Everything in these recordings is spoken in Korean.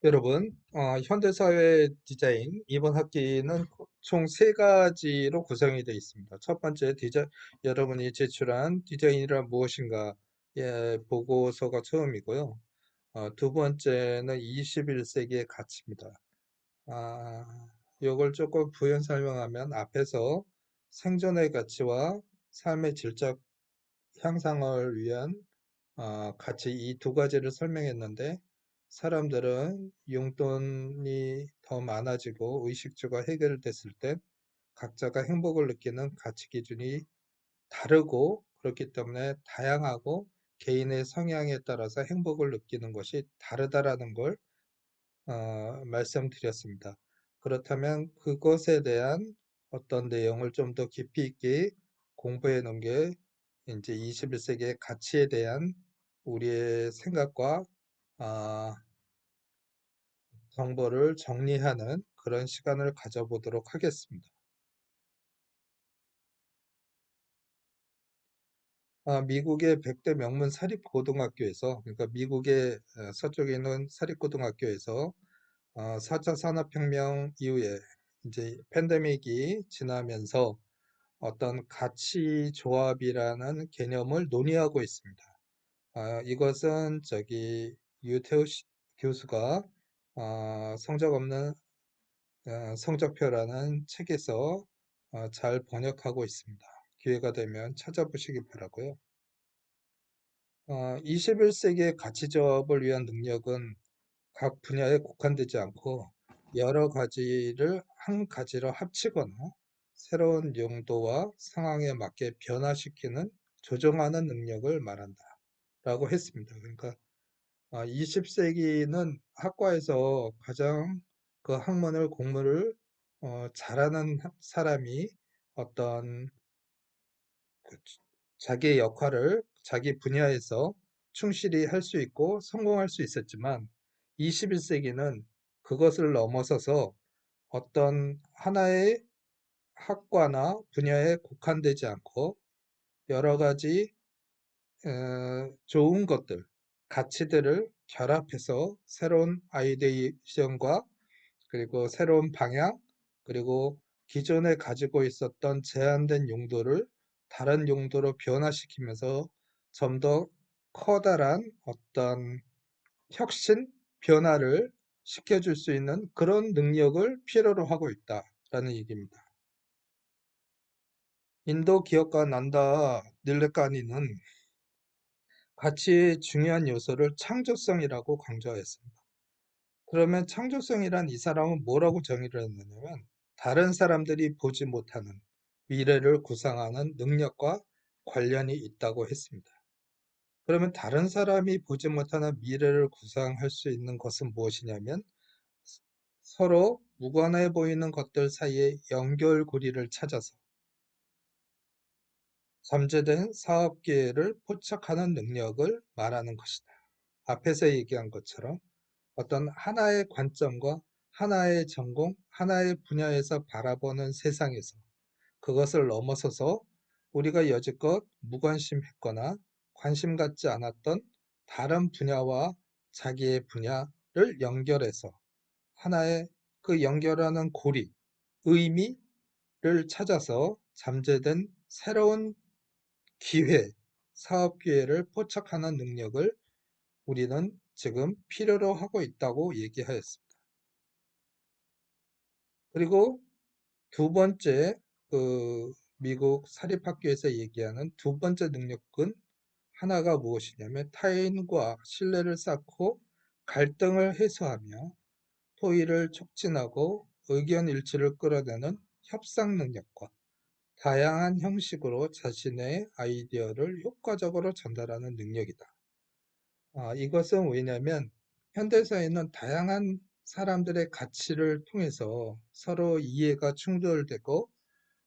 여러분, 현대사회 디자인 이번 학기는 총 세 가지로 구성이 되어 있습니다. 첫 번째, 여러분이 제출한 디자인이란 무엇인가의 보고서가 처음이고요. 두 번째는 21세기의 가치입니다. 아, 이걸 조금 부연 설명하면 앞에서 생존의 가치와 삶의 질적 향상을 위한 같이 이 두 가지를 설명했는데 사람들은 용돈이 더 많아지고 의식주가 해결됐을 때 각자가 행복을 느끼는 가치 기준이 다르고 그렇기 때문에 다양하고 개인의 성향에 따라서 행복을 느끼는 것이 다르다라는 걸 말씀드렸습니다. 그렇다면 그것에 대한 어떤 내용을 좀 더 깊이 있게 공부해 놓은 게 이제 21세기의 가치에 대한 우리의 생각과 아, 정보를 정리하는 그런 시간을 가져보도록 하겠습니다. 미국의 100대 명문 사립고등학교에서, 그러니까 미국의 서쪽에 있는 사립고등학교에서 4차 산업혁명 이후에 이제 팬데믹이 지나면서 어떤 가치 조합이라는 개념을 논의하고 있습니다. 이것은 유태우 교수가 성적 없는 성적표라는 책에서 잘 번역하고 있습니다. 기회가 되면 찾아보시기 바라고요. 21세기의 가치 조합을 위한 능력은 각 분야에 국한되지 않고 여러 가지를 한 가지로 합치거나 새로운 용도와 상황에 맞게 변화시키는 조정하는 능력을 말한다 라고 했습니다. 그러니까 20세기는 학과에서 가장 그 학문을 공부를 잘하는 사람이 어떤 그 자기의 역할을 자기 분야에서 충실히 할 수 있고 성공할 수 있었지만 21세기는 그것을 넘어서서 어떤 하나의 학과나 분야에 국한되지 않고 여러 가지 좋은 것들, 가치들을 결합해서 새로운 아이디어과 그리고 새로운 방향, 그리고 기존에 가지고 있었던 제한된 용도를 다른 용도로 변화시키면서 좀 더 커다란 어떤 혁신, 변화를 시켜줄 수 있는 그런 능력을 필요로 하고 있다라는 얘기입니다. 인도 기업가 난다 닐레카니는 가치의 중요한 요소를 창조성이라고 강조했습니다. 그러면 창조성이란 이 사람은 뭐라고 정의를 했느냐면 다른 사람들이 보지 못하는 미래를 구상하는 능력과 관련이 있다고 했습니다. 그러면 다른 사람이 보지 못하는 미래를 구상할 수 있는 것은 무엇이냐면 서로 무관해 보이는 것들 사이에 연결고리를 찾아서 잠재된 사업 기회를 포착하는 능력을 말하는 것이다. 앞에서 얘기한 것처럼 어떤 하나의 관점과 하나의 전공, 하나의 분야에서 바라보는 세상에서 그것을 넘어서서 우리가 여지껏 무관심했거나 관심 갖지 않았던 다른 분야와 자기의 분야를 연결해서 하나의 그 연결하는 고리, 의미를 찾아서 잠재된 새로운 기회, 사업 기회를 포착하는 능력을 우리는 지금 필요로 하고 있다고 얘기하였습니다. 그리고 두 번째, 미국 사립학교에서 얘기하는 두 번째 능력은 하나가 무엇이냐면 타인과 신뢰를 쌓고 갈등을 해소하며 토의를 촉진하고 의견 일치를 끌어내는 협상 능력과 다양한 형식으로 자신의 아이디어를 효과적으로 전달하는 능력이다. 이것은 왜냐하면 현대사회는 다양한 사람들의 가치를 통해서 서로 이해가 충돌되고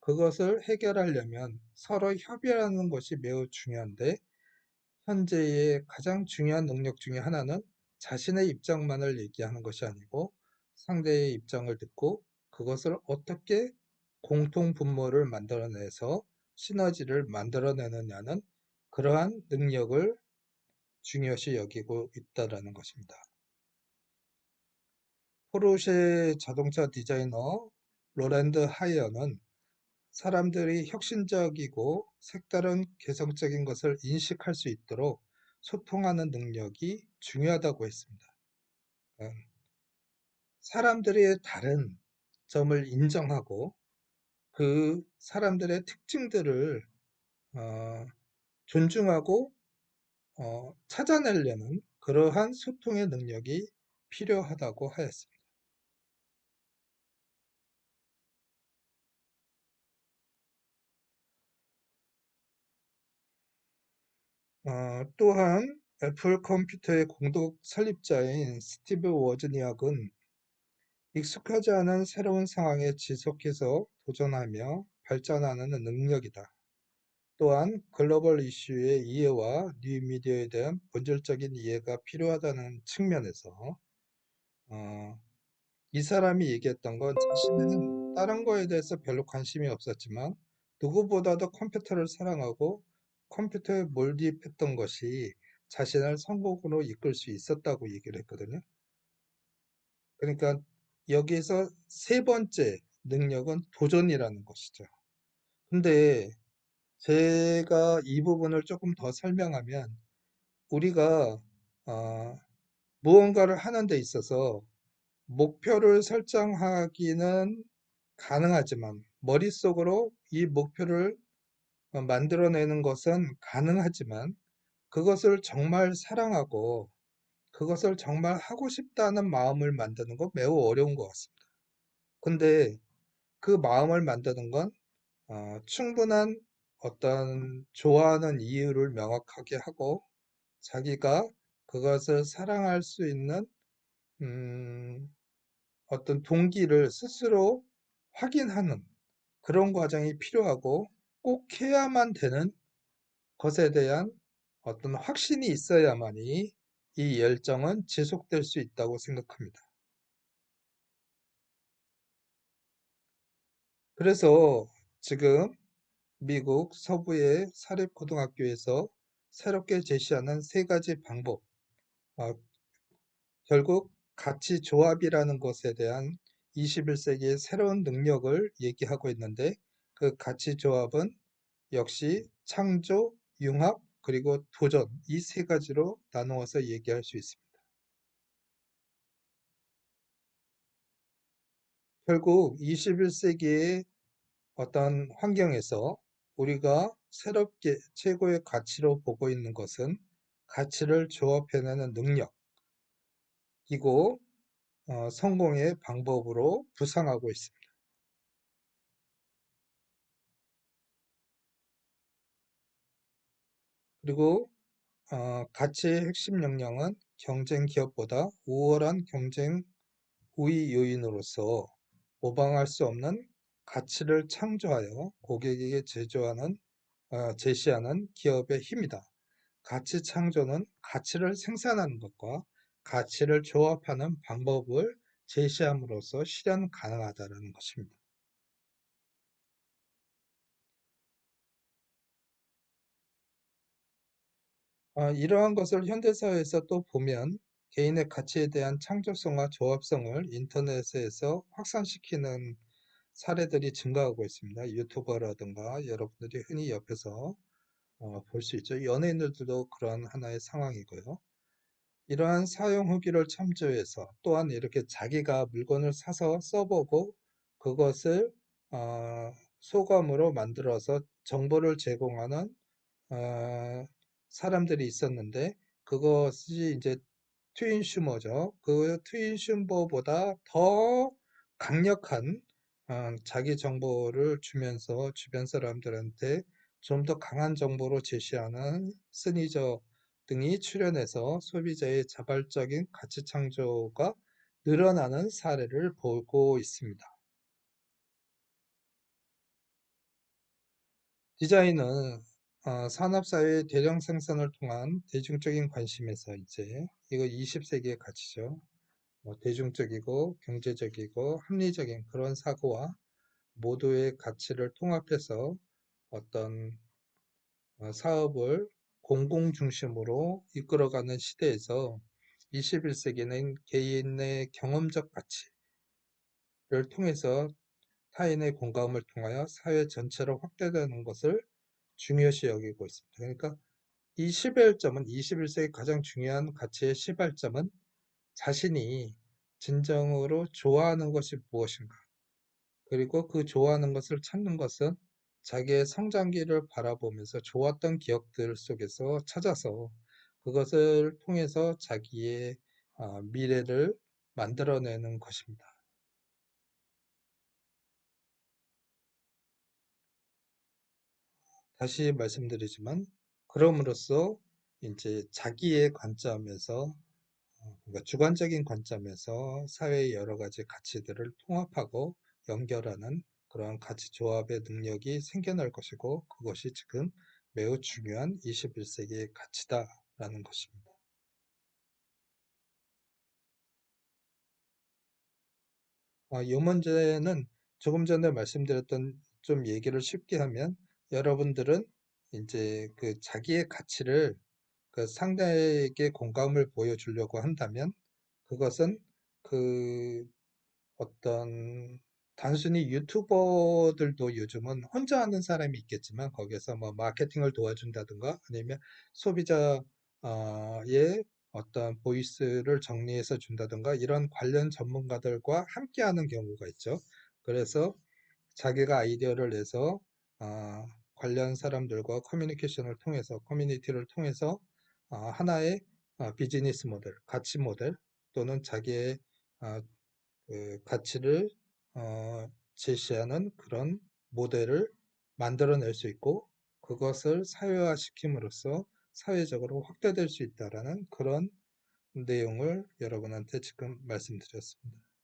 그것을 해결하려면 서로 협의하는 것이 매우 중요한데 현재의 가장 중요한 능력 중에 하나는 자신의 입장만을 얘기하는 것이 아니고 상대의 입장을 듣고 그것을 어떻게 공통 분모를 만들어내서 시너지를 만들어내느냐는 그러한 능력을 중요시 여기고 있다라는 것입니다. 포르쉐 자동차 디자이너 로랜드 하이어는 사람들이 혁신적이고 색다른 개성적인 것을 인식할 수 있도록 소통하는 능력이 중요하다고 했습니다. 어, 사람들의 다른 점을 인정하고 그 사람들의 특징들을 어, 존중하고 찾아내려는 그러한 소통의 능력이 필요하다고 하였습니다. 또한 애플 컴퓨터의 공동 설립자인 스티브 워즈니악은 익숙하지 않은 새로운 상황에 지속해서 도전하며 발전하는 능력이다. 또한 글로벌 이슈의 이해와 뉴미디어에 대한 본질적인 이해가 필요하다는 측면에서 어, 이 사람이 얘기했던 건 자신은 다른 거에 대해서 별로 관심이 없었지만 누구보다도 컴퓨터를 사랑하고 컴퓨터에 몰입했던 것이 자신을 성공으로 이끌 수 있었다고 얘기를 했거든요. 그러니까 여기에서 세 번째 능력은 도전이라는 것이죠. 근데 제가 이 부분을 조금 더 설명하면 우리가 어, 무언가를 하는 데 있어서 목표를 설정하기는 가능하지만 머릿속으로 이 목표를 만들어내는 것은 가능하지만 그것을 정말 사랑하고 그것을 정말 하고 싶다는 마음을 만드는 건 매우 어려운 것 같습니다. 근데 그 마음을 만드는 건 충분한 어떤 좋아하는 이유를 명확하게 하고 자기가 그것을 사랑할 수 있는 음, 어떤 동기를 스스로 확인하는 그런 과정이 필요하고 꼭 해야만 되는 것에 대한 어떤 확신이 있어야만이 이 열정은 지속될 수 있다고 생각합니다. 그래서 지금 미국 서부의 사립고등학교에서 새롭게 제시하는 세 가지 방법, 어, 결국 가치 조합이라는 것에 대한 21세기의 새로운 능력을 얘기하고 있는데 그 가치 조합은 역시 창조, 융합, 그리고 도전 이 세 가지로 나누어서 얘기할 수 있습니다. 결국 21세기의 어떤 환경에서 우리가 새롭게 최고의 가치로 보고 있는 것은 가치를 조합해내는 능력이고 성공의 방법으로 부상하고 있습니다. 그리고 가치의 핵심 역량은 경쟁 기업보다 우월한 경쟁 우위 요인으로서 모방할 수 없는 가치를 창조하여 고객에게 제시하는 기업의 힘이다. 가치 창조는 가치를 생산하는 것과 가치를 조합하는 방법을 제시함으로써 실현 가능하다는 것입니다. 이러한 것을 현대사회에서 또 보면 개인의 가치에 대한 창조성과 조합성을 인터넷에서 확산시키는 사례들이 증가하고 있습니다. 유튜버라든가 여러분들이 흔히 옆에서 볼 수 있죠. 연예인들도 그런 하나의 상황이고요. 이러한 사용 후기를 참조해서 또한 이렇게 자기가 물건을 사서 써보고 그것을 소감으로 만들어서 정보를 제공하는 어, 사람들이 있었는데 그것이 이제 트윈슈머죠. 그 트윈슈머보다 더 강력한 자기 정보를 주면서 주변 사람들한테 좀 더 강한 정보로 제시하는 스니저 등이 출연해서 소비자의 자발적인 가치 창조가 늘어나는 사례를 보고 있습니다. 디자인은 산업사회의 대량 생산을 통한 대중적인 관심에서 이제 이거 20세기의 가치죠. 대중적이고 경제적이고 합리적인 그런 사고와 모두의 가치를 통합해서 어떤 사업을 공공 중심으로 이끌어가는 시대에서 21세기는 개인의 경험적 가치를 통해서 타인의 공감을 통하여 사회 전체로 확대되는 것을 중요시 여기고 있습니다. 그러니까 이 시발점은 21세기 가장 중요한 가치의 시발점은 자신이 진정으로 좋아하는 것이 무엇인가, 그리고 그 좋아하는 것을 찾는 것은 자기의 성장기를 바라보면서 좋았던 기억들 속에서 찾아서 그것을 통해서 자기의 미래를 만들어내는 것입니다. 다시 말씀드리지만, 그럼으로써 이제 자기의 관점에서, 그러니까 주관적인 관점에서 사회의 여러 가지 가치들을 통합하고 연결하는 그러한 가치 조합의 능력이 생겨날 것이고, 그것이 지금 매우 중요한 21세기의 가치다라는 것입니다. 이 문제는 조금 전에 말씀드렸던, 좀 얘기를 쉽게 하면, 여러분들은 이제 그 자기의 가치를 그 상대에게 공감을 보여주려고 한다면, 그것은 그 어떤, 단순히 유튜버들도 요즘은 혼자 하는 사람이 있겠지만 거기서 뭐 마케팅을 도와준다든가 아니면 소비자의 어떤 보이스를 정리해서 준다든가 이런 관련 전문가들과 함께 하는 경우가 있죠. 그래서 자기가 아이디어를 내서 관련 사람들과 커뮤니케이션을 통해서, 커뮤니티를 통해서 하나의 비즈니스 모델, 가치 모델, 또는 자기의 어, 그 가치를 제시하는 그런 모델을 만들어낼 수 있고, 그것을 사회화시킴으로써 사회적으로 확대될 수 있다라는 그런 내용을 여러분한테 지금 말씀드렸습니다.